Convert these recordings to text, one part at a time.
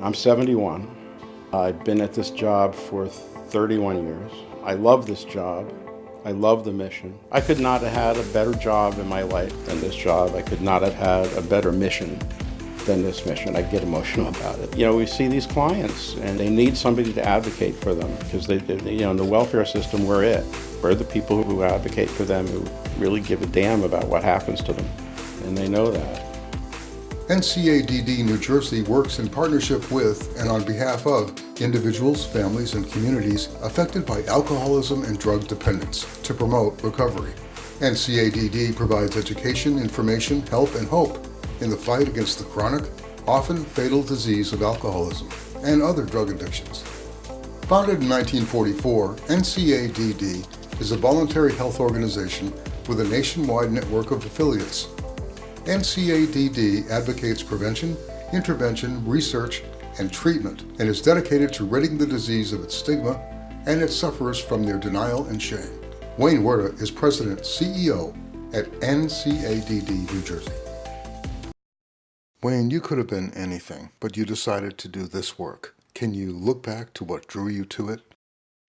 I'm 71. I've been at this job for 31 years. I love this job. I love the mission. I could not have had a better job in my life than this job. I could not have had a better mission than this mission. I get emotional about it. You know, we see these clients and they need somebody to advocate for them because in the welfare system, we're it. We're the people who advocate for them, who really give a damn about what happens to them. And they know that. NCADD New Jersey works in partnership with and on behalf of individuals, families, and communities affected by alcoholism and drug dependence to promote recovery. NCADD provides education, information, help, and hope in the fight against the chronic, often fatal disease of alcoholism and other drug addictions. Founded in 1944, NCADD is a voluntary health organization with a nationwide network of affiliates. NCADD advocates prevention, intervention, research, and treatment, and is dedicated to ridding the disease of its stigma and its sufferers from their denial and shame. Wayne Wirta is President CEO at NCADD New Jersey. Wayne, you could have been anything, but you decided to do this work. Can you look back to what drew you to it?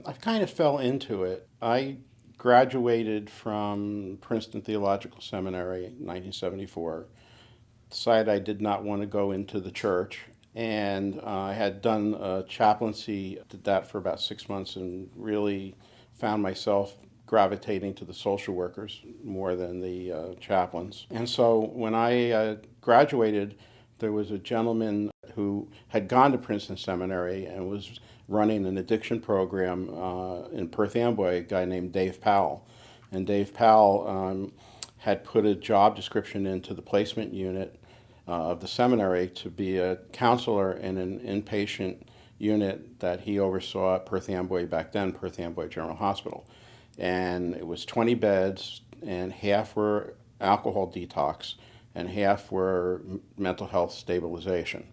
I kind of fell into it. I graduated from Princeton Theological Seminary in 1974, decided I did not want to go into the church, and I had done a chaplaincy, did that for about 6 months, and really found myself gravitating to the social workers more than the chaplains. And so when I graduated, there was a gentleman who had gone to Princeton Seminary and was running an addiction program in Perth Amboy, a guy named Dave Powell. And Dave Powell had put a job description into the placement unit of the seminary to be a counselor in an inpatient unit that he oversaw at Perth Amboy, back then Perth Amboy General Hospital. And it was 20 beds, and half were alcohol detox, and half were mental health stabilization.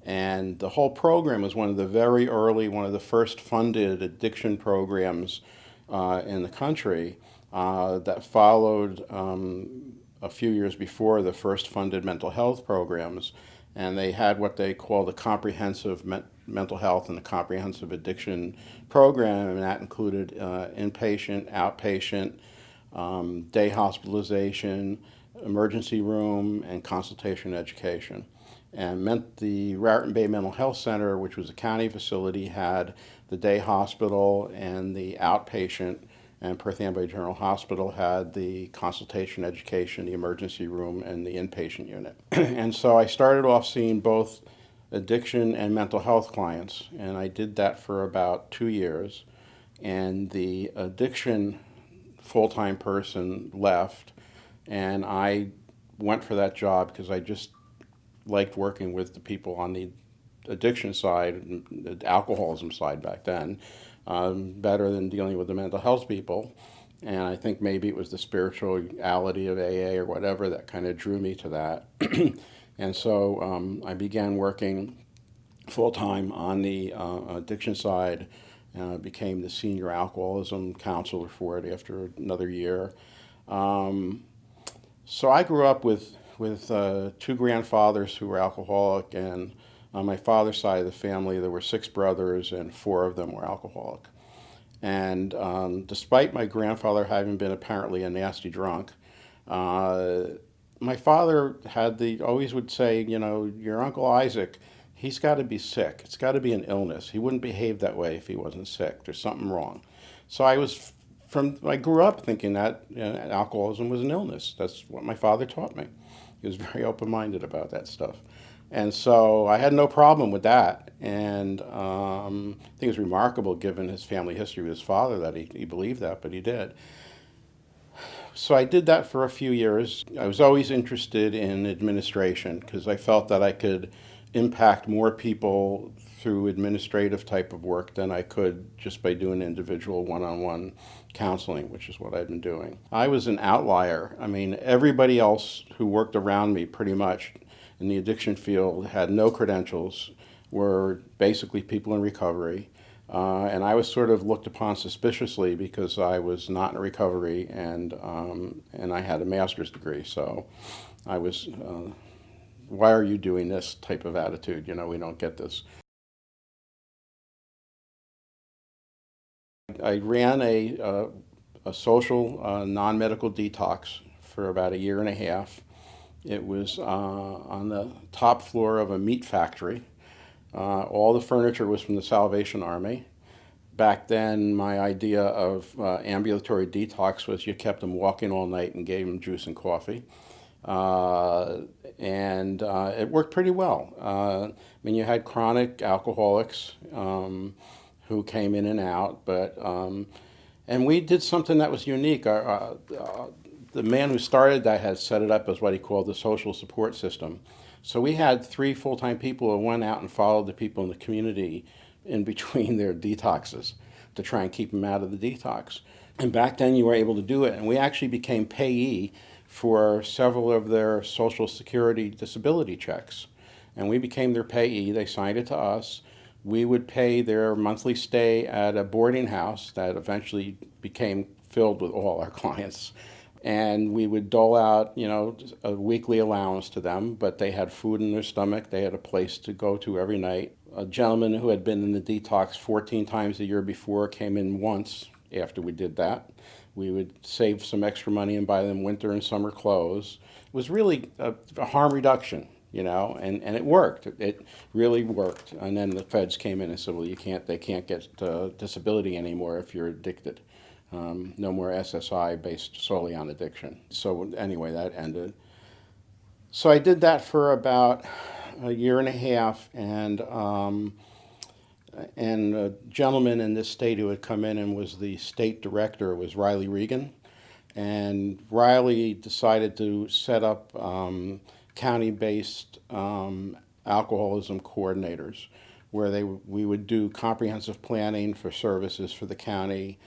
And the whole program was one of the first funded addiction programs in the country that followed a few years before the first funded mental health programs. And they had what they called a comprehensive mental health and a comprehensive addiction program, and that included inpatient, outpatient, day hospitalization, emergency room, and consultation education. And meant the Raritan Bay Mental Health Center, which was a county facility, had the day hospital and the outpatient, and Perth Amboy General Hospital had the consultation education, the emergency room, and the inpatient unit. And so I started off seeing both addiction and mental health clients, and I did that for about 2 years. And the addiction full-time person left, and I went for that job because I just liked working with the people on the addiction side, the alcoholism side back then, better than dealing with the mental health people. And I think maybe it was the spirituality of AA or whatever that kind of drew me to that. And so I began working full-time on the addiction side, became the senior alcoholism counselor for it after another year. So I grew up with two grandfathers who were alcoholic, and on my father's side of the family there were 6 brothers and 4 of them were alcoholic. And despite my grandfather having been apparently a nasty drunk, my father always would say, you know, your Uncle Isaac, he's got to be sick. It's got to be an illness. He wouldn't behave that way if he wasn't sick. There's something wrong. So I grew up thinking that alcoholism was an illness. That's what my father taught me. He was very open-minded about that stuff. And so I had no problem with that. And I think it was remarkable, given his family history with his father, that he believed that, but he did. So I did that for a few years. I was always interested in administration because I felt that I could impact more people through administrative type of work than I could just by doing individual one-on-one counseling, which is what I've been doing. I was an outlier. I mean, everybody else who worked around me pretty much in the addiction field had no credentials, were basically people in recovery. And I was sort of looked upon suspiciously because I was not in recovery and I had a master's degree. So I was why are you doing this type of attitude? We don't get this. I ran a social non-medical detox for about a year and a half. It was on the top floor of a meat factory. All the furniture was from the Salvation Army. Back then, my idea of ambulatory detox was you kept them walking all night and gave them juice and coffee. And it worked pretty well. You had chronic alcoholics who came in and out, but and we did something that was unique. The man who started that had set it up as what he called the social support system. So we had 3 full-time people who went out and followed the people in the community in between their detoxes to try and keep them out of the detox. And back then you were able to do it, and we actually became payee for several of their Social Security disability checks. And we became their payee. They signed it to us. We would pay their monthly stay at a boarding house that eventually became filled with all our clients. And we would dole out, a weekly allowance to them, but they had food in their stomach. They had a place to go to every night. A gentleman who had been in the detox 14 times the year before came in once after we did that. We would save some extra money and buy them winter and summer clothes. It was really a harm reduction, and it worked. It really worked. And then the feds came in and said, well, they can't get disability anymore if you're addicted. No more SSI based solely on addiction. So anyway, that ended. So I did that for about a year and a half, and a gentleman in this state who had come in and was the state director was Riley Regan. And Riley decided to set up county-based alcoholism coordinators, where we would do comprehensive planning for services for the county.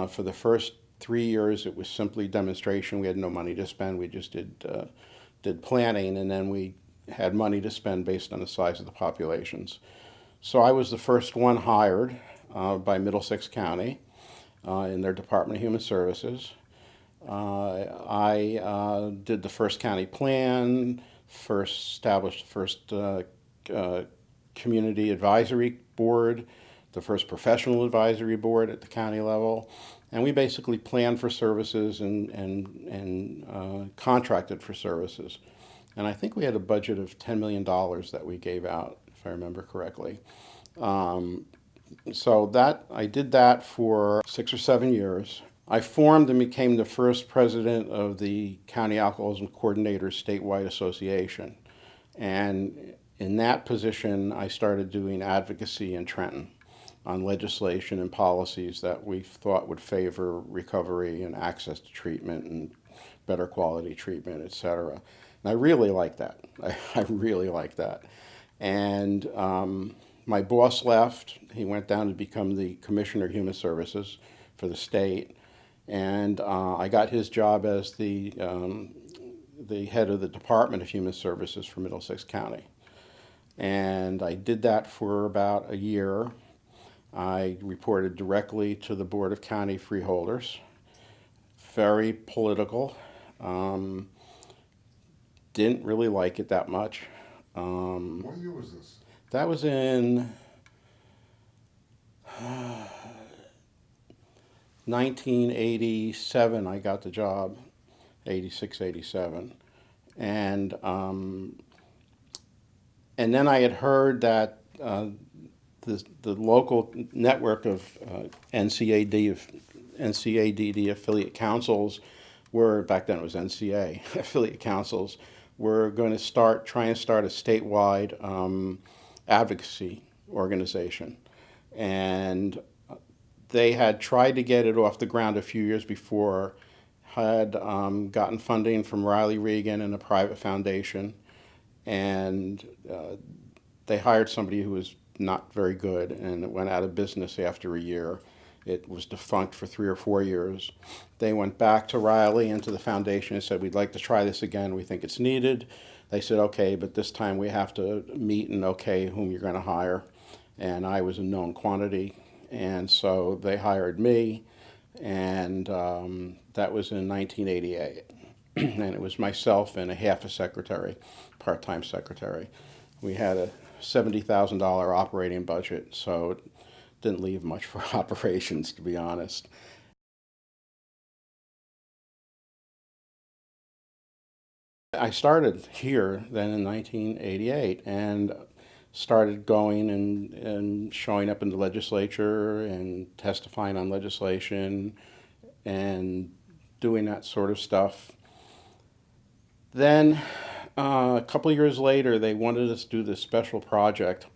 For the first 3 years, it was simply demonstration. We had no money to spend. We just did planning, and then we had money to spend based on the size of the populations. So I was the first one hired by Middlesex County in their Department of Human Services. I did the first county plan, established the first community advisory board, the first professional advisory board at the county level, and we basically planned for services and contracted for services. And I think we had a budget of $10 million that we gave out, if I remember correctly. So I did that for 6 or 7 years. I formed and became the first president of the County Alcoholism Coordinators Statewide Association. And in that position, I started doing advocacy in Trenton on legislation and policies that we thought would favor recovery and access to treatment and better quality treatment, et cetera. And I really like that. I really like that. And my boss left. He went down to become the Commissioner of Human Services for the state. And I got his job as the head of the Department of Human Services for Middlesex County. And I did that for about a year. I reported directly to the Board of County Freeholders. Very political. Didn't really like it that much. What year was this? That was in 1987. I got the job, 86, 87. And then I had heard that the local network of NCADD affiliate councils back then it was NCA, affiliate councils, were going to try and start a statewide advocacy organization. And they had tried to get it off the ground a few years before, had gotten funding from Riley Regan and a private foundation, and they hired somebody who was not very good, and it went out of business after a year. It was defunct for 3 or 4 years. They went back to Riley and to the foundation and said, we'd like to try this again. We think it's needed. They said, okay, but this time we have to meet and okay whom you're going to hire. And I was a known quantity. And so they hired me, and that was in 1988. and it was myself and a half a secretary, part-time secretary. We had a $70,000 operating budget, so it didn't leave much for operations, to be honest. I started here then in 1988 and started going and showing up in the legislature and testifying on legislation and doing that sort of stuff. Then a couple of years later, they wanted us to do this special project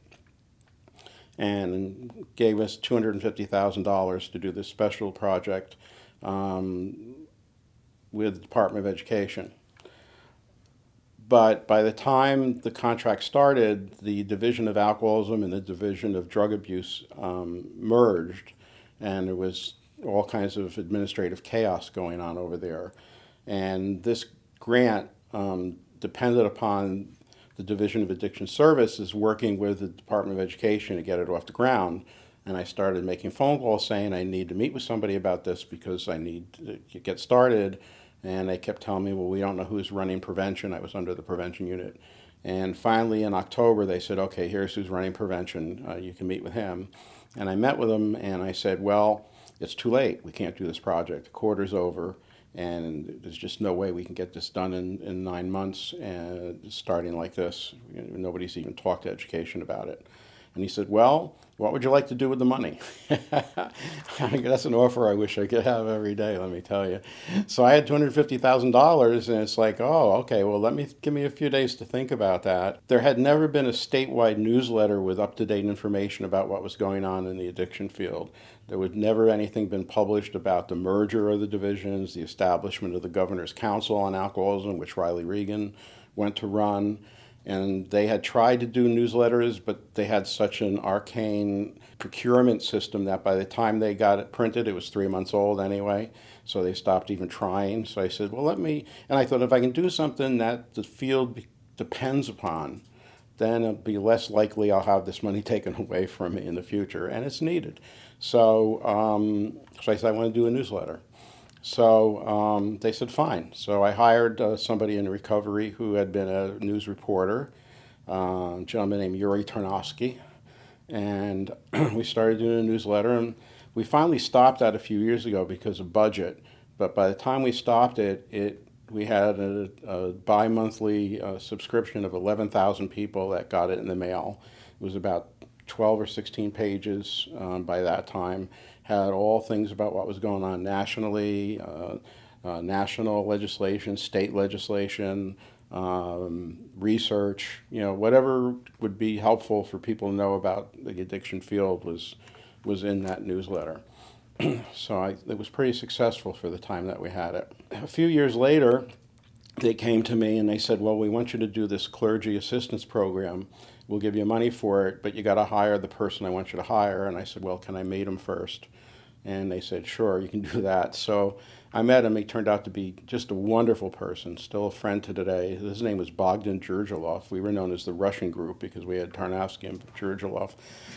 and gave us $250,000 to do this special project with the Department of Education. But by the time the contract started, the Division of Alcoholism and the Division of Drug Abuse merged, and there was all kinds of administrative chaos going on over there. And this grant depended upon the Division of Addiction Services working with the Department of Education to get it off the ground. And I started making phone calls saying I need to meet with somebody about this because I need to get started. And they kept telling me, well, we don't know who's running prevention. I was under the prevention unit. And finally, in October, they said, okay, here's who's running prevention. You can meet with him. And I met with him, and I said, well, it's too late. We can't do this project. The quarter's over, and there's just no way we can get this done in 9 months, starting like this. Nobody's even talked to education about it. And he said, well, what would you like to do with the money? That's an offer I wish I could have every day, let me tell you. So I had $250,000, and it's like, oh, okay, well, give me a few days to think about that. There had never been a statewide newsletter with up-to-date information about what was going on in the addiction field. There was never anything been published about the merger of the divisions, the establishment of the Governor's Council on Alcoholism, which Riley Regan went to run. And they had tried to do newsletters, but they had such an arcane procurement system that by the time they got it printed, it was 3 months old anyway. So they stopped even trying. So I said, well, and I thought if I can do something that the field depends upon, then it'll be less likely I'll have this money taken away from me in the future, and it's needed. So I said, I want to do a newsletter. So they said, fine. So I hired somebody in recovery who had been a news reporter, a gentleman named Yuri Tarnowski, and we started doing a newsletter, and we finally stopped that a few years ago because of budget. But by the time we stopped we had a bi-monthly subscription of 11,000 people that got it in the mail. It was about 12 or 16 pages by that time. Had all things about what was going on nationally, national legislation, state legislation, research, whatever would be helpful for people to know about the addiction field was in that newsletter. So it was pretty successful for the time that we had it. A few years later, they came to me and they said, well, we want you to do this clergy assistance program. We'll give you money for it, but you got to hire the person I want you to hire. And I said, well, can I meet him first? And they said, sure, you can do that. So I met him. He turned out to be just a wonderful person, still a friend to today. His name was Bogdan Djurgilov. We were known as the Russian group because we had Tarnowski and Djurgilov.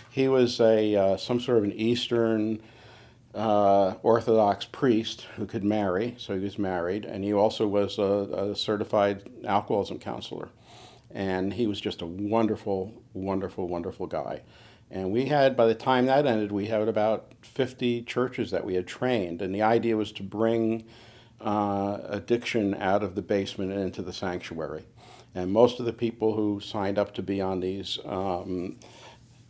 He was some sort of an Eastern Orthodox priest who could marry, so he was married, and he also was a certified alcoholism counselor. And he was just a wonderful, wonderful, wonderful guy. And we had, by the time that ended, we had about 50 churches that we had trained. And the idea was to bring addiction out of the basement and into the sanctuary. And most of the people who signed up to be on these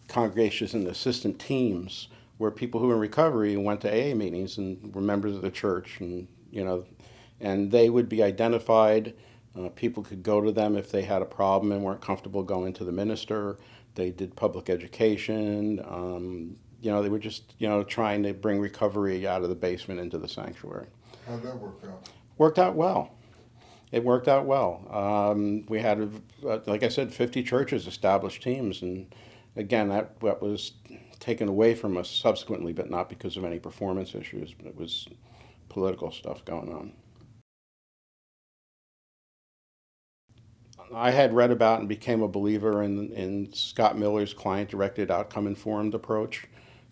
congregations and assistant teams were people who were in recovery and went to AA meetings and were members of the church. And they would be identified. People could go to them if they had a problem and weren't comfortable going to the minister. They did public education. They were just, trying to bring recovery out of the basement into the sanctuary. How'd that work out? Worked out well. It worked out well. We had, like I said, 50 churches, established teams. And again, that was taken away from us subsequently, but not because of any performance issues, but it was political stuff going on. I had read about and became a believer in Scott Miller's client-directed, outcome-informed approach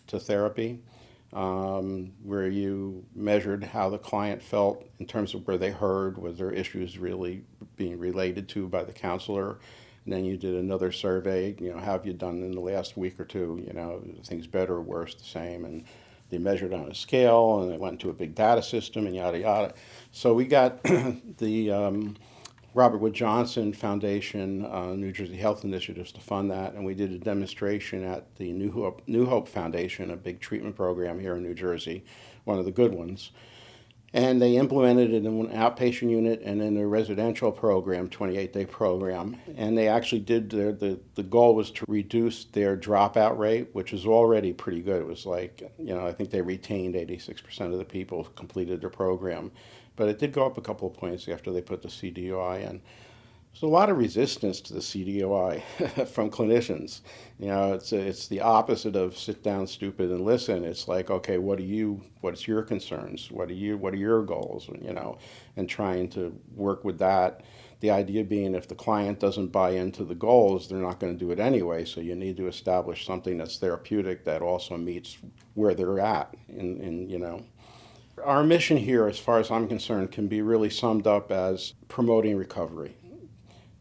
to therapy. where you measured how the client felt in terms of where they heard, was there issues really being related to by the counselor. And then you did another survey, how have you done in the last week or two, things better or worse, the same. And they measured on a scale, and they went into a big data system, and yada, yada. So we got the Robert Wood Johnson Foundation, New Jersey Health Initiatives to fund that, and we did a demonstration at the New Hope Foundation, a big treatment program here in New Jersey, one of the good ones. And they implemented it in an outpatient unit and in a residential program, 28-day program. And they actually did the goal was to reduce their dropout rate, which is already pretty good. It was like, I think they retained 86% of the people who completed their program. But it did go up a couple of points after they put the CDOI in. There's a lot of resistance to the CDOI from clinicians. It's the opposite of sit down, stupid, and listen. It's like, okay, what's your concerns? What are your goals? And trying to work with that. The idea being, if the client doesn't buy into the goals, they're not going to do it anyway. So you need to establish something that's therapeutic that also meets where they're at. Our mission here, as far as I'm concerned, can be really summed up as promoting recovery.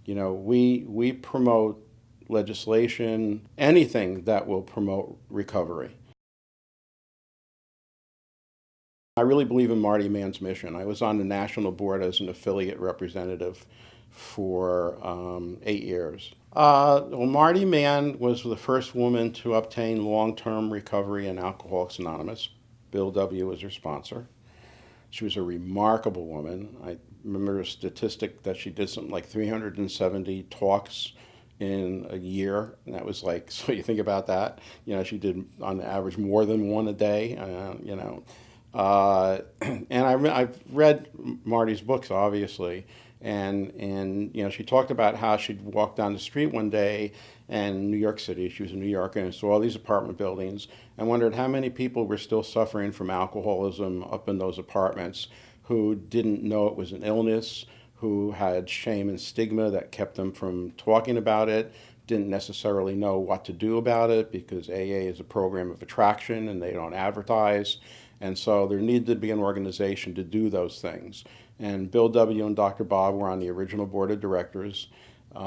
We promote legislation, anything that will promote recovery. I really believe in Marty Mann's mission. I was on the national board as an affiliate representative for 8 years. Marty Mann was the first woman to obtain long-term recovery in Alcoholics Anonymous. Bill W. was her sponsor. She was a remarkable woman. I remember a statistic that she did something like 370 talks in a year, and that was like, so you think about that, she did on average more than one a day, and I've read Marty's books, obviously, and she talked about how she'd walk down the street one day in New York City. She was in New York and saw all these apartment buildings and wondered how many people were still suffering from alcoholism up in those apartments who didn't know it was an illness, who had shame and stigma that kept them from talking about it, didn't necessarily know what to do about it because AA is a program of attraction and they don't advertise. And so there needed to be an organization to do those things. And Bill W. and Dr. Bob were on the original board of directors. It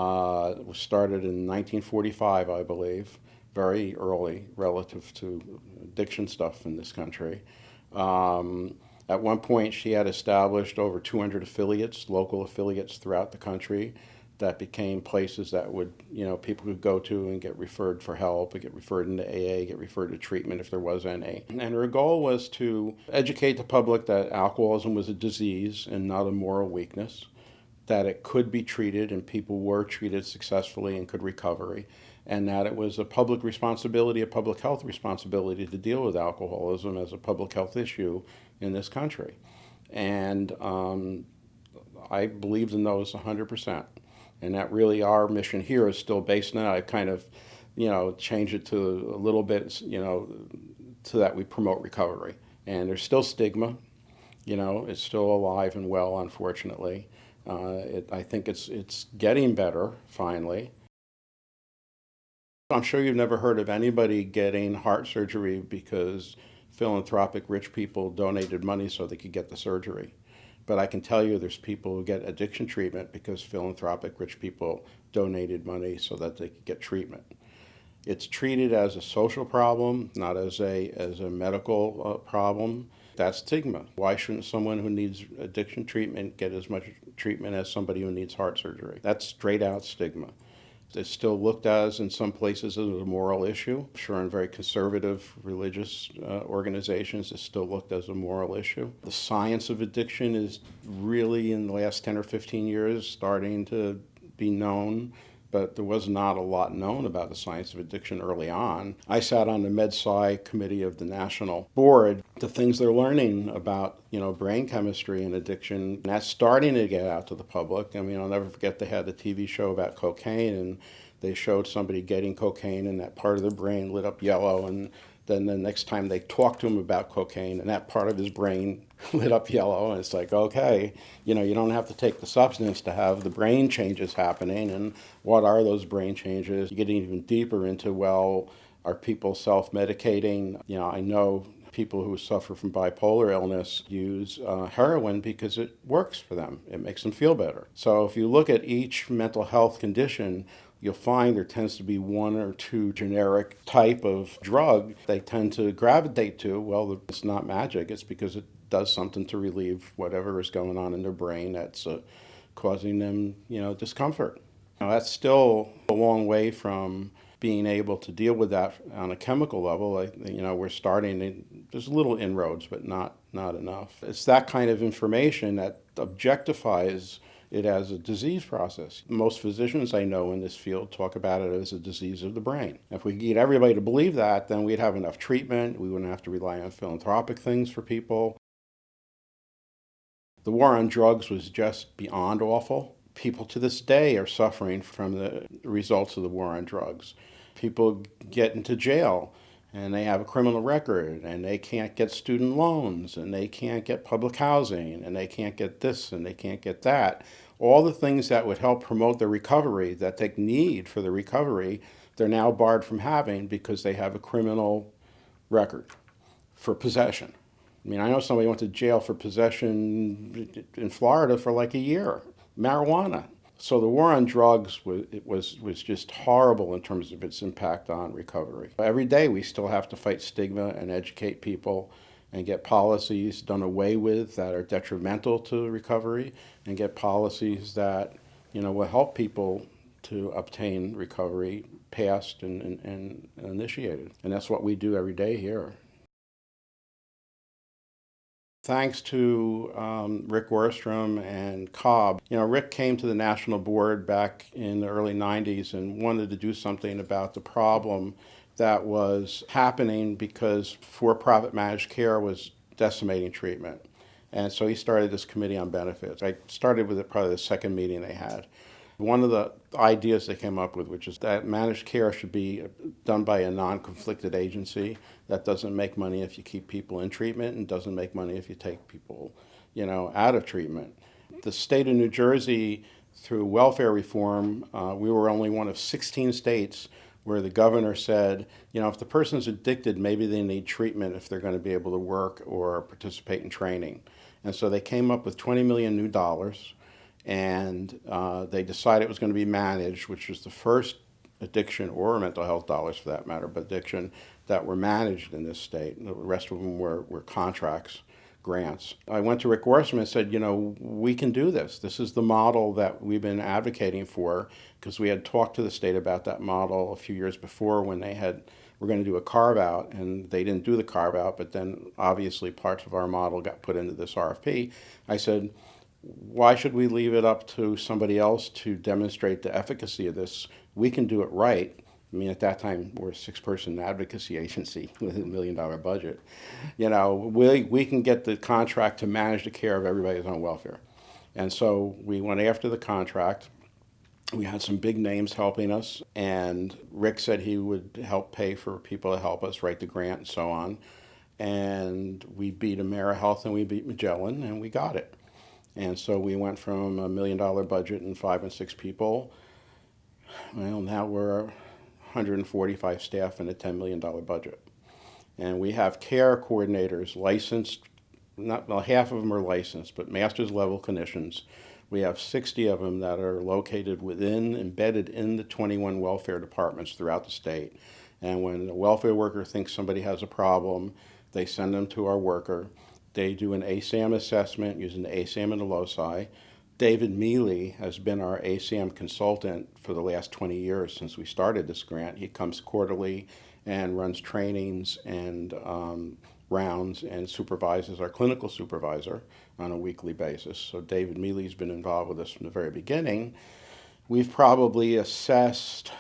was started in 1945, I believe, very early relative to addiction stuff in this country. At one point, she had established over 200 affiliates, local affiliates throughout the country that became places that would, people could go to and get referred for help, get referred into AA, get referred to treatment if there was any. And her goal was to educate the public that alcoholism was a disease and not a moral weakness, that it could be treated and people were treated successfully and could recover, and that it was a public responsibility, a public health responsibility to deal with alcoholism as a public health issue in this country. And I believed in those 100%. And that really our mission here is still based on that. I kind of, changed it to a little bit, so that we promote recovery. And there's still stigma, it's still alive and well, unfortunately. I think it's getting better, finally. I'm sure you've never heard of anybody getting heart surgery because philanthropic rich people donated money so they could get the surgery. But I can tell you there's people who get addiction treatment because philanthropic rich people donated money so that they could get treatment. It's treated as a social problem, not as a medical problem. That's stigma. Why shouldn't someone who needs addiction treatment get as much treatment as somebody who needs heart surgery? That's straight out stigma. It's still looked at in some places as a moral issue. I'm sure in very conservative religious organizations, it's still looked as a moral issue. The science of addiction is really, in the last 10 or 15 years, starting to be known, but there was not a lot known about the science of addiction early on. I sat on the MedSci committee of the national board. The things they're learning about, brain chemistry and addiction, and that's starting to get out to the public. I mean, I'll never forget they had a TV show about cocaine, and they showed somebody getting cocaine, and that part of their brain lit up yellow, and then the next time they talked to him about cocaine, and that part of his brain lit up yellow, and it's like, okay, you don't have to take the substance to have the brain changes happening, and what are those brain changes? You're getting even deeper into, well, are people self-medicating? I know People who suffer from bipolar illness use heroin because it works for them. It makes them feel better. So if you look at each mental health condition, you'll find there tends to be one or two generic type of drug they tend to gravitate to. Well, it's not magic. It's because it does something to relieve whatever is going on in their brain that's causing them, discomfort. Now, that's still a long way from being able to deal with that on a chemical level. We're starting. There's little inroads, but not enough. It's that kind of information that objectifies it as a disease process. Most physicians I know in this field talk about it as a disease of the brain. If we could get everybody to believe that, then we'd have enough treatment. We wouldn't have to rely on philanthropic things for people. The war on drugs was just beyond awful. People to this day are suffering from the results of the war on drugs. People get into jail and they have a criminal record and they can't get student loans and they can't get public housing and they can't get this and they can't get that. All the things that would help promote their recovery, that they need for the recovery, they're now barred from having because they have a criminal record for possession. I mean, I know somebody went to jail for possession in Florida for like a year, marijuana. So the war on drugs was just horrible in terms of its impact on recovery. Every day we still have to fight stigma and educate people and get policies done away with that are detrimental to recovery and get policies that, will help people to obtain recovery passed and initiated. And that's what we do every day here. Thanks to Rick Worstrom and Cobb. Rick came to the national board back in the early 90s and wanted to do something about the problem that was happening because for-profit managed care was decimating treatment. And so he started this committee on benefits. I started with it probably the second meeting they had. One of the ideas they came up with, which is that managed care should be done by a non-conflicted agency that doesn't make money if you keep people in treatment and doesn't make money if you take people, out of treatment. The state of New Jersey, through welfare reform, we were only one of 16 states where the governor said, if the person's addicted, maybe they need treatment if they're going to be able to work or participate in training. And so they came up with $20 million new dollars. And they decided it was going to be managed, which was the first addiction or mental health dollars for that matter, but addiction that were managed in this state. The rest of them were contracts, grants. I went to Rick Worstrom and said, we can do this. This is the model that we've been advocating for, because we had talked to the state about that model a few years before when they were going to do a carve-out, and they didn't do the carve-out, but then obviously parts of our model got put into this RFP. I said, why should we leave it up to somebody else to demonstrate the efficacy of this? We can do it right. I mean, at that time, we're a 6-person advocacy agency with a $1 million budget. We can get the contract to manage the care of everybody who's on welfare. And so we went after the contract. We had some big names helping us, and Rick said he would help pay for people to help us write the grant and so on. And we beat AmeriHealth and we beat Magellan, and we got it. And so we went from a $1 million budget and 5 and 6 people. Well, now we're 145 staff and a $10 million budget. And we have care coordinators licensed, half of them are licensed, but master's level clinicians. We have 60 of them that are located embedded in the 21 welfare departments throughout the state. And when a welfare worker thinks somebody has a problem, they send them to our worker. They do an ASAM assessment using the ASAM and the loci. David Mealy has been our ASAM consultant for the last 20 years since we started this grant. He comes quarterly and runs trainings and rounds and supervises our clinical supervisor on a weekly basis. So David Mealy's been involved with us from the very beginning. We've probably assessed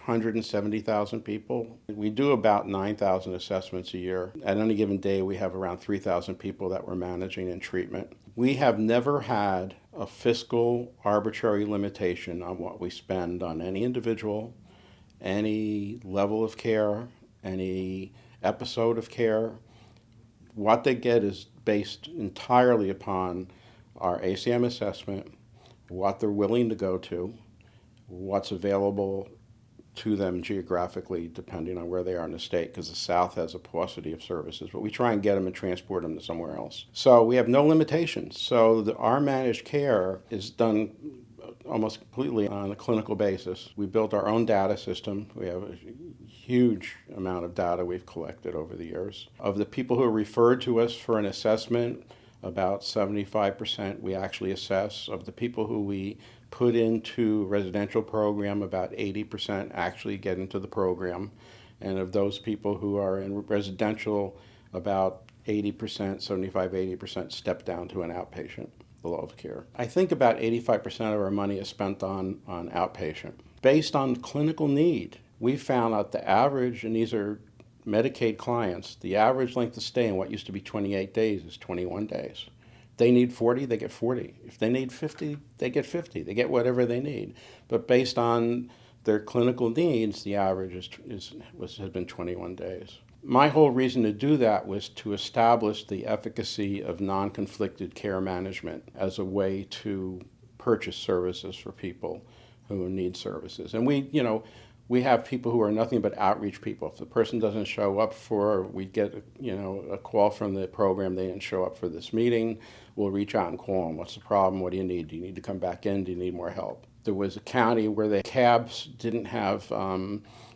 170,000 people. We do about 9,000 assessments a year. At any given day, we have around 3,000 people that we're managing in treatment. We have never had a fiscal arbitrary limitation on what we spend on any individual, any level of care, any episode of care. What they get is based entirely upon our ACM assessment, what they're willing to go to, what's available to them geographically, depending on where they are in the state, because the South has a paucity of services. But we try and get them and transport them to somewhere else. So we have no limitations. So our managed care is done almost completely on a clinical basis. We built our own data system. We have a huge amount of data we've collected over the years. Of the people who are referred to us for an assessment, about 75% we actually assess. Of the people who we put into residential program, about 80% actually get into the program. And of those people who are in residential, about 80%, 75, 80% step down to an outpatient level of care. I think about 85% of our money is spent on outpatient. Based on clinical need, we found out the average, and these are Medicaid clients, the average length of stay in what used to be 28 days is 21 days. If they need 40, they get 40. If they need 50, they get 50. They get whatever they need. But based on their clinical needs, the average has been 21 days. My whole reason to do that was to establish the efficacy of non-conflicted care management as a way to purchase services for people who need services. And we have people who are nothing but outreach people. If the person doesn't show up we get a call from the program, they didn't show up for this meeting, we'll reach out and call them. What's the problem? What do you need? Do you need to come back in? Do you need more help? There was a county where the cabs didn't have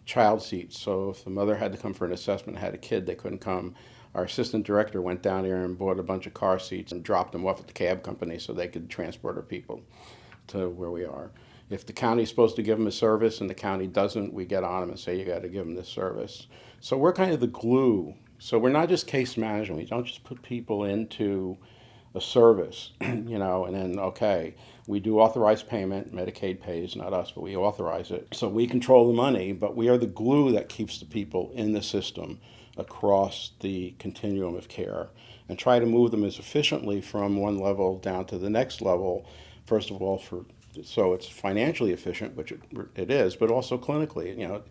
child seats, so if the mother had to come for an assessment and had a kid, they couldn't come. Our assistant director went down there and bought a bunch of car seats and dropped them off at the cab company so they could transport our people to where we are. If the county's supposed to give them a service and the county doesn't, we get on them and say, you got to give them this service. So we're kind of the glue. So we're not just case management. We don't just put people into a service, and then, okay, we do authorized payment. Medicaid pays, not us, but we authorize it. So we control the money, but we are the glue that keeps the people in the system across the continuum of care and try to move them as efficiently from one level down to the next level, first of all, so it's financially efficient, which it is, but also clinically.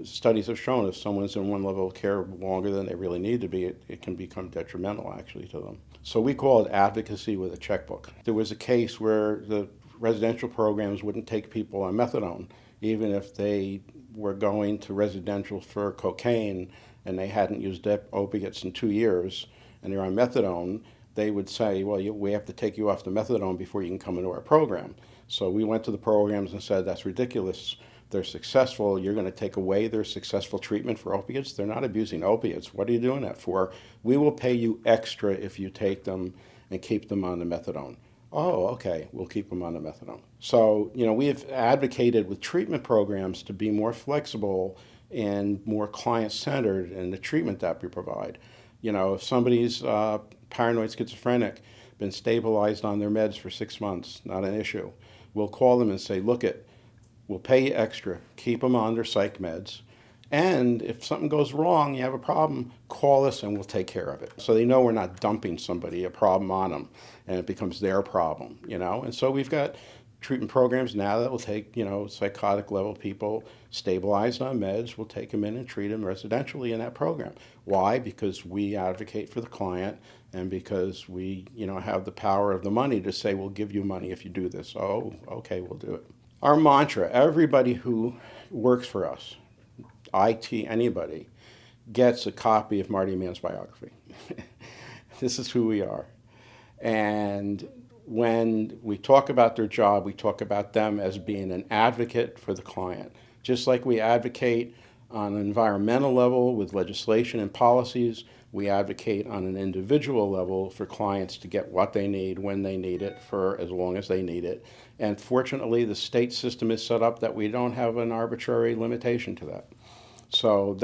Studies have shown if someone's in one level of care longer than they really need to be, it can become detrimental actually to them. So we call it advocacy with a checkbook. There was a case where the residential programs wouldn't take people on methadone, even if they were going to residential for cocaine and they hadn't used opiates in 2 years and they're on methadone. They would say, well, we have to take you off the methadone before you can come into our program. So we went to the programs and said, that's ridiculous. They're successful. You're going to take away their successful treatment for opiates? They're not abusing opiates. What are you doing that for? We will pay you extra if you take them and keep them on the methadone. Oh, okay, we'll keep them on the methadone. So, we have advocated with treatment programs to be more flexible and more client-centered in the treatment that we provide. If somebody's paranoid schizophrenic, been stabilized on their meds for 6 months, not an issue. We'll call them and say, we'll pay you extra, keep them on their psych meds, and if something goes wrong, you have a problem, call us and we'll take care of it. So they know we're not dumping a problem on them, and it becomes their problem, And so we've got treatment programs now that will take, psychotic level people stabilized on meds. We'll take them in and treat them residentially in that program. Why? Because we advocate for the client and because we, have the power of the money to say, we'll give you money if you do this. Oh, okay, we'll do it. Our mantra, everybody who works for us, IT, anybody, gets a copy of Marty Mann's biography. This is who we are. And when we talk about their job, we talk about them as being an advocate for the client. Just like we advocate on an environmental level with legislation and policies, we advocate on an individual level for clients to get what they need, when they need it, for as long as they need it. And fortunately, the state system is set up that we don't have an arbitrary limitation to that. So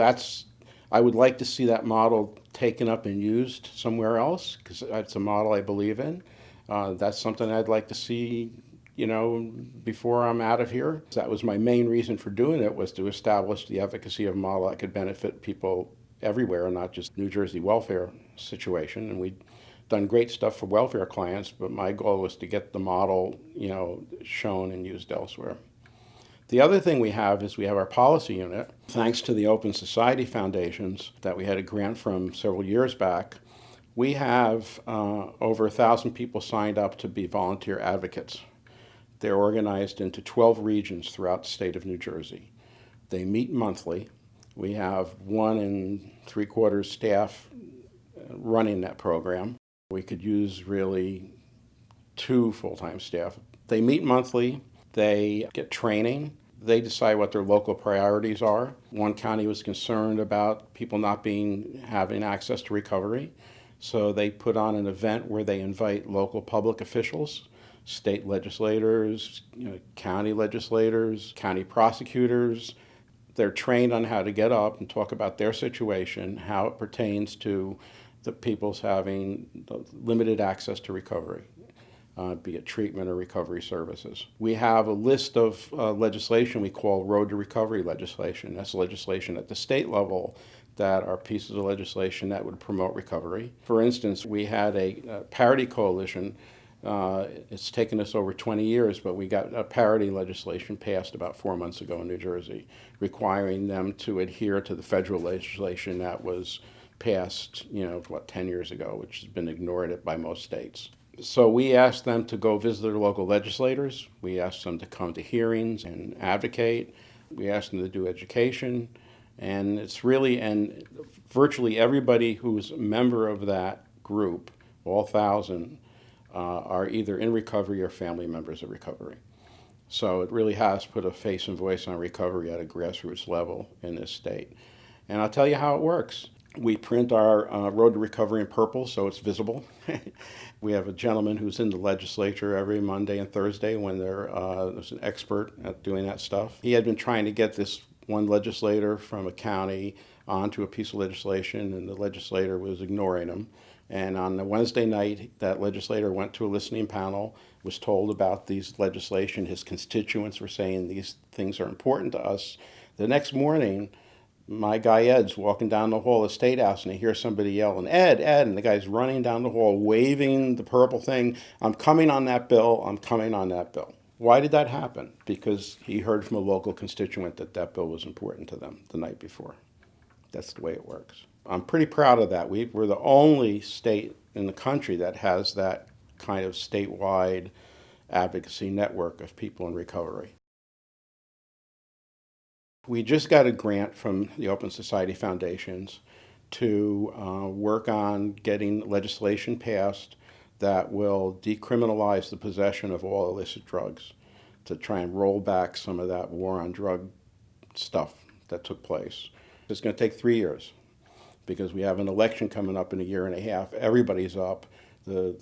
I would like to see that model taken up and used somewhere else, because that's a model I believe in. That's something I'd like to see, before I'm out of here. That was my main reason for doing it, was to establish the efficacy of a model that could benefit people everywhere, not just New Jersey welfare situation. And we've done great stuff for welfare clients, but my goal was to get the model, shown and used elsewhere. The other thing we have is we have our policy unit. Thanks to the Open Society Foundations that we had a grant from several years back, we have over 1,000 people signed up to be volunteer advocates. They're organized into 12 regions throughout the state of New Jersey. They meet monthly. We have 1 3/4 staff running that program. We could use really 2 full-time staff. They meet monthly. They get training. They decide what their local priorities are. One county was concerned about people not having access to recovery, so they put on an event where they invite local public officials, state legislators, county legislators, county prosecutors. They're trained on how to get up and talk about their situation, how it pertains to the people's having limited access to recovery, be it treatment or recovery services. We have a list of legislation we call Road to Recovery legislation. That's legislation at the state level that are pieces of legislation that would promote recovery. For instance, we had a parity coalition. It's taken us over 20 years, but we got a parity legislation passed about 4 months ago in New Jersey, requiring them to adhere to the federal legislation that was passed, 10 years ago, which has been ignored by most states. So we asked them to go visit their local legislators. We asked them to come to hearings and advocate. We asked them to do education. And and virtually everybody who's a member of that group, all 1,000, are either in recovery or family members of recovery. So it really has put a face and voice on recovery at a grassroots level in this state. And I'll tell you how it works. We print our Road to Recovery in purple so it's visible. We have a gentleman who's in the legislature every Monday and Thursday when there's an expert at doing that stuff. He had been trying to get this one legislator from a county onto a piece of legislation, and the legislator was ignoring him. And on the Wednesday night, that legislator went to a listening panel, was told about these legislation. His constituents were saying these things are important to us. The next morning, my guy Ed's walking down the hall of the State House, and he hears somebody yelling, Ed, Ed, and the guy's running down the hall waving the purple thing, I'm coming on that bill, I'm coming on that bill. Why did that happen? Because he heard from a local constituent that that bill was important to them the night before. That's the way it works. I'm pretty proud of that. We're the only state in the country that has that kind of statewide advocacy network of people in recovery. We just got a grant from the Open Society Foundations to work on getting legislation passed that will decriminalize the possession of all illicit drugs, to try and roll back some of that war on drug stuff that took place. It's going to take 3 years because we have an election coming up in a year and a half. Everybody's up. The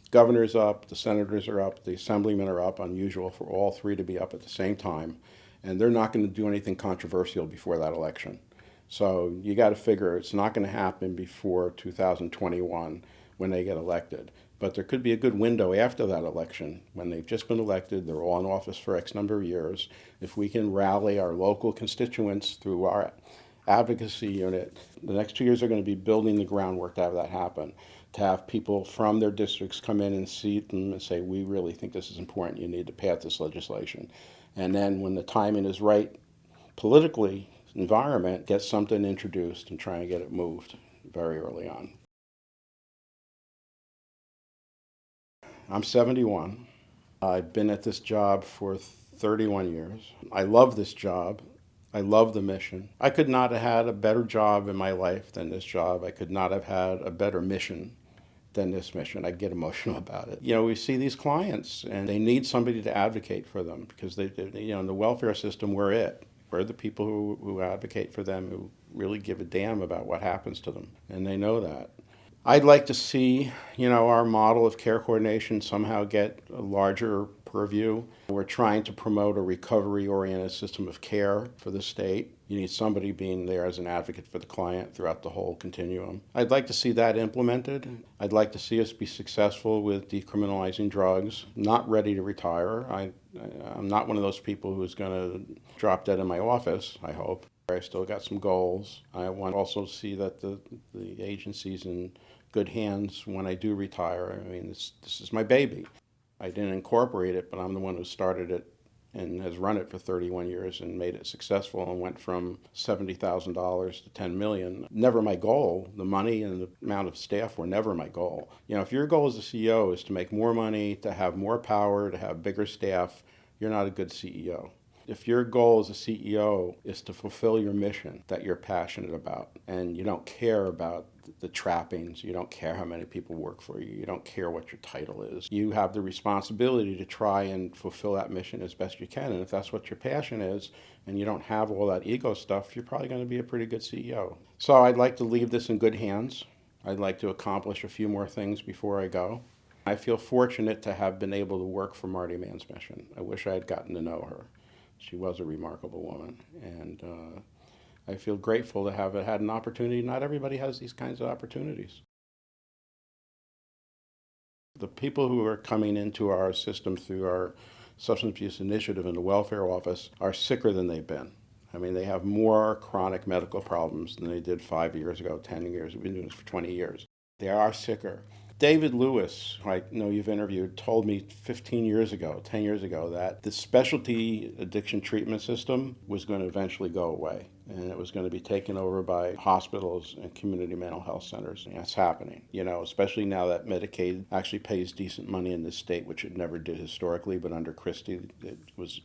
governor's up, the senators are up, the assemblymen are up, unusual for all three to be up at the same time. And they're not going to do anything controversial before that election. So you got to figure it's not going to happen before 2021 when they get elected. But there could be a good window after that election when they've just been elected, they're all in office for X number of years. If we can rally our local constituents through our advocacy unit, the next 2 years are going to be building the groundwork to have that happen, to have people from their districts come in and see them and say, we really think this is important, you need to pass this legislation. And then when the timing is right, politically, environment, get something introduced and try and get it moved very early on. I'm 71. I've been at this job for 31 years. I love this job. I love the mission. I could not have had a better job in my life than this job. I could not have had a better mission than this mission. I get emotional about it. We see these clients and they need somebody to advocate for them because in the welfare system, we're it. We're the people who advocate for them, who really give a damn about what happens to them, and they know that. I'd like to see, our model of care coordination somehow get a larger purview. We're trying to promote a recovery-oriented system of care for the state. You need somebody being there as an advocate for the client throughout the whole continuum. I'd like to see that implemented. I'd like to see us be successful with decriminalizing drugs. Not ready to retire. I'm not one of those people who's going to drop dead in my office, I hope. I still got some goals. I want to also see that the agency's in good hands when I do retire. This is my baby. I didn't incorporate it, but I'm the one who started it and has run it for 31 years and made it successful and went from $70,000 to $10 million. Never my goal. The money and the amount of staff were never my goal. If your goal as a CEO is to make more money, to have more power, to have bigger staff, you're not a good CEO. If your goal as a CEO is to fulfill your mission that you're passionate about, and you don't care about the trappings, you don't care how many people work for you, you don't care what your title is, you have the responsibility to try and fulfill that mission as best you can. And if that's what your passion is, and you don't have all that ego stuff, you're probably going to be a pretty good CEO. So I'd like to leave this in good hands. I'd like to accomplish a few more things before I go. I feel fortunate to have been able to work for Marty Mann's mission. I wish I had gotten to know her. She was a remarkable woman, and I feel grateful to have had an opportunity. Not everybody has these kinds of opportunities. The people who are coming into our system through our substance abuse initiative in the welfare office are sicker than they've been. I mean, they have more chronic medical problems than they did 5 years ago, 10 years. We've been doing this for 20 years. They are sicker. David Luce, who I know you've interviewed, told me 15 years ago, 10 years ago, that the specialty addiction treatment system was going to eventually go away, and it was going to be taken over by hospitals and community mental health centers. And that's happening, especially now that Medicaid actually pays decent money in this state, which it never did historically, but under Christie, it was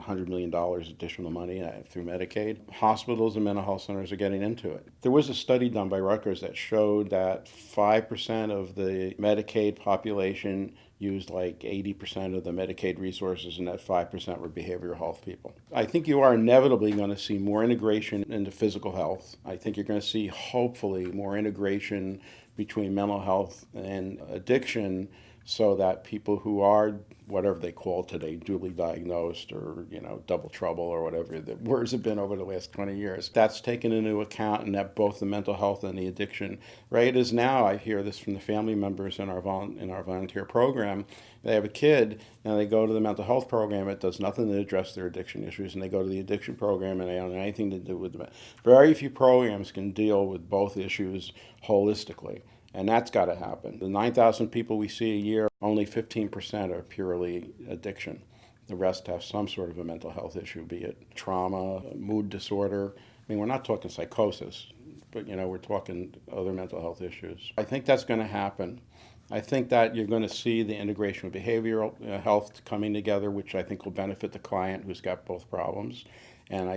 $100 million additional money through Medicaid. Hospitals and mental health centers are getting into it. There was a study done by Rutgers that showed that 5% of the Medicaid population used like 80% of the Medicaid resources, and that 5% were behavioral health people. I think you are inevitably going to see more integration into physical health. I think you're going to see, hopefully, more integration between mental health and addiction, so that people who are, whatever they call today, duly diagnosed or, double trouble or whatever the words have been over the last 20 years, that's taken into account, and that both the mental health and the addiction rate is now, I hear this from the family members in our volunteer program, they have a kid and they go to the mental health program, it does nothing to address their addiction issues, and they go to the addiction program and they don't have anything to do with them. Very few programs can deal with both issues holistically. And that's got to happen. The 9,000 people we see a year, only 15% are purely addiction. The rest have some sort of a mental health issue, be it trauma, mood disorder. I mean, we're not talking psychosis, but we're talking other mental health issues. I think that's going to happen. I think that you're going to see the integration of behavioral health coming together, which I think will benefit the client who's got both problems. And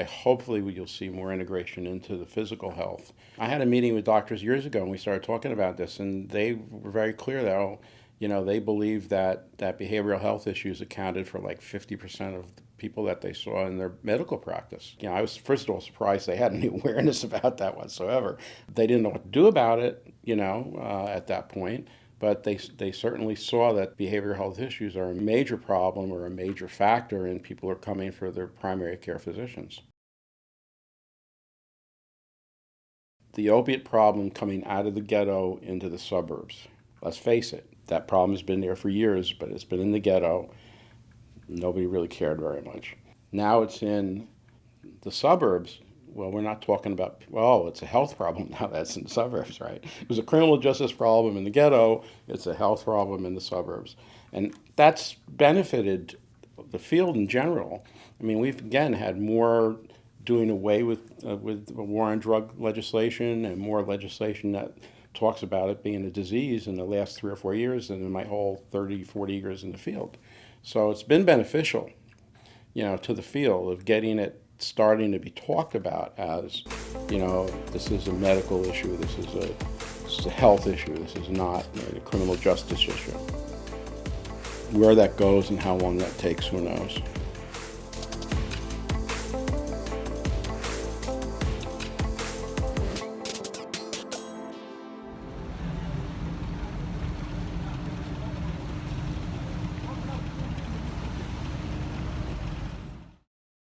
hopefully you'll see more integration into the physical health. I had a meeting with doctors years ago, and we started talking about this, and they were very clear that, they believe that behavioral health issues accounted for like 50% of the people that they saw in their medical practice. I was, first of all, surprised they had any awareness about that whatsoever. They didn't know what to do about it, at that point. But they certainly saw that behavioral health issues are a major problem or a major factor in people who are coming for their primary care physicians. The opiate problem coming out of the ghetto into the suburbs. Let's face it, that problem has been there for years, but it's been in the ghetto. Nobody really cared very much. Now it's in the suburbs. Well, we're not talking about, it's a health problem now that's in the suburbs, right? It was a criminal justice problem in the ghetto. It's a health problem in the suburbs. And that's benefited the field in general. I mean, we've, again, had more doing away with the war on drug legislation and more legislation that talks about it being a disease in the last 3 or 4 years than in my whole 30, 40 years in the field. So it's been beneficial, to the field of getting it starting to be talked about as, this is a medical issue, this is a health issue, this is not a criminal justice issue. Where that goes and how long that takes, who knows.